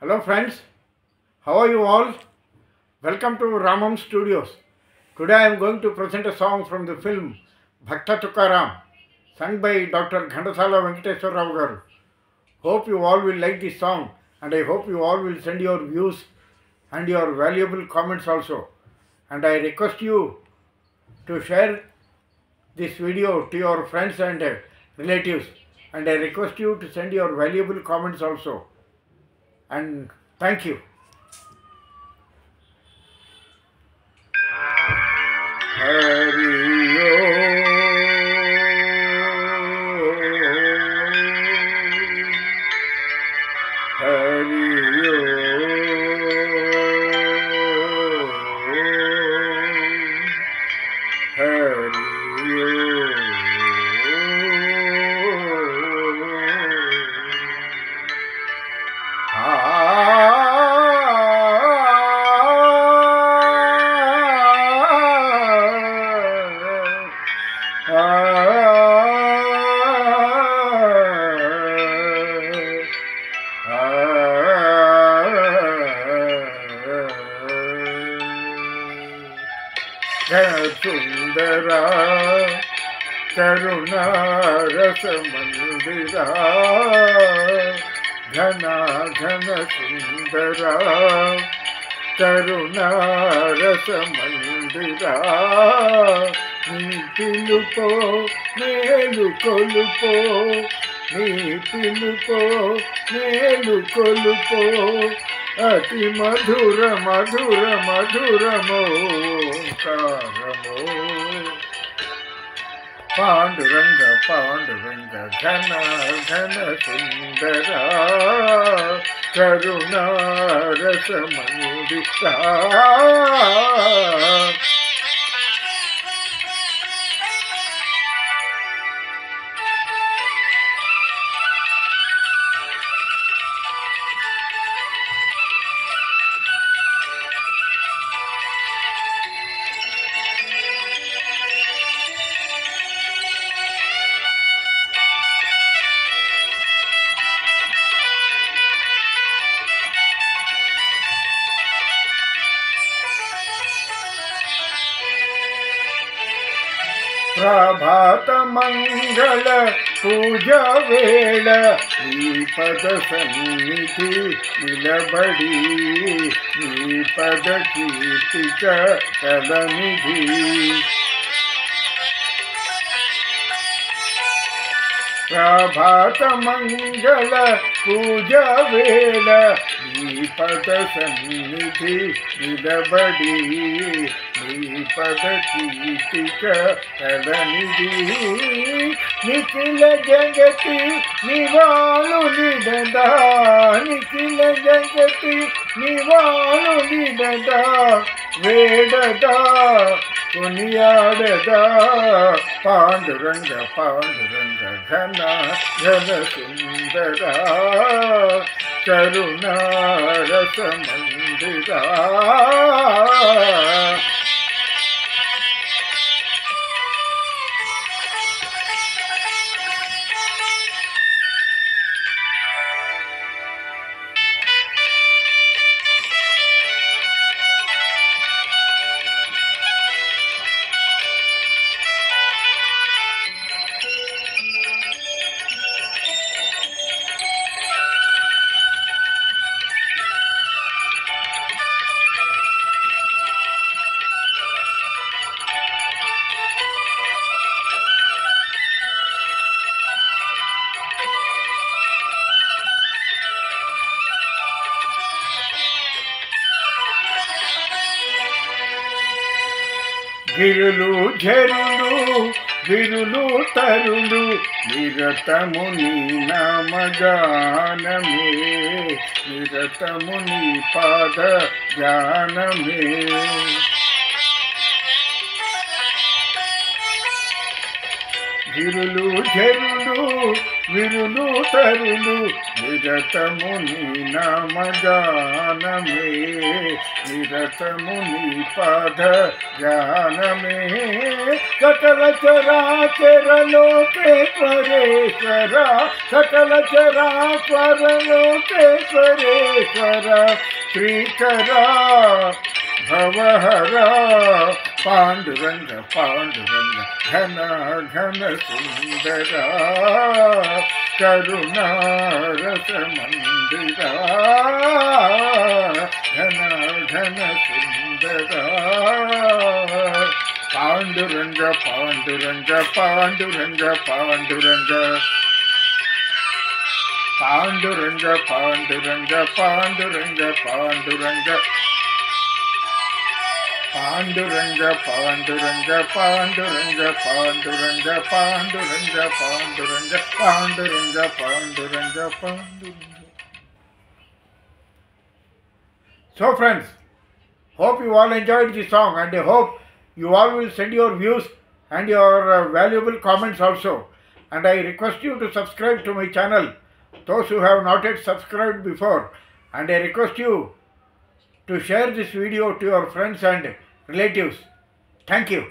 Hello friends, how are you all? Welcome to Ramam Studios. Today I am going to present a song from the film Bhakta Tukaram, sung by Dr. Ghandasala Venkateswara Rao garu. Hope you all will like this song and I hope you all will send your views and your valuable comments also. And I request you to share this video to your friends and relatives, and I request you to send your valuable comments also. And thank you. सुंदरा करुणा रस मंदिरा घना घन सुंदरा करुणा रस मंदिरा नी पिलुपो मेलु कोलुपो नी पिलुपो मेलु कोलुपो अति मधुर मधुर मधुरमो कारमो पांडुरंग पांडुरंग घन घन सुंदरा करुणा रस मंदिरा प्रभात मंगल पूजा वेळ नी पद सन्निधि निलबड़ी नी पद कीर्तिक कलनिधि प्रभात मंगल पूजा वेळ नी पद सन्निधि निलबड़ी नी पद कीर्तिक कलनिधि निखिल जगति निवालु निडदा निखिल जगति निवालु निडदा वेडदा कुनियाडदा पांडुरंग पांडुरंग घन घन सुंदरा करुणा रस मंदिरा గిరులు ఝరులు విరులు తరులు నిరతము నీ నామగానమే నిరతము నీ పాద ధ్యానమే గిరులు చెరులు విరులు తరులు నిరతము నీ నామగానమే నిరతము నీ పద గానమే సకల చరాచర లోకేశ్వరేశ్వర సకల చరాచర లోకేశ్వరేశ్వర శ్రీకర భవహర పాండురంగ పాండురంగ ఘన ఘన సుందర కరుణారస మందిర ఘన ఘన సుందర Panduranga Panduranga Panduranga Panduranga Panduranga Panduranga Panduranga Panduranga Panduranga Panduranga Panduranga Panduranga Panduranga Panduranga Panduranga Panduranga Panduranga. So friends, hope you all enjoyed the song and I hope you all will send your views and your valuable comments also. And I request you to subscribe to my channel, those who have not yet subscribed before. And I request you to share this video to your friends and relatives. Thank you.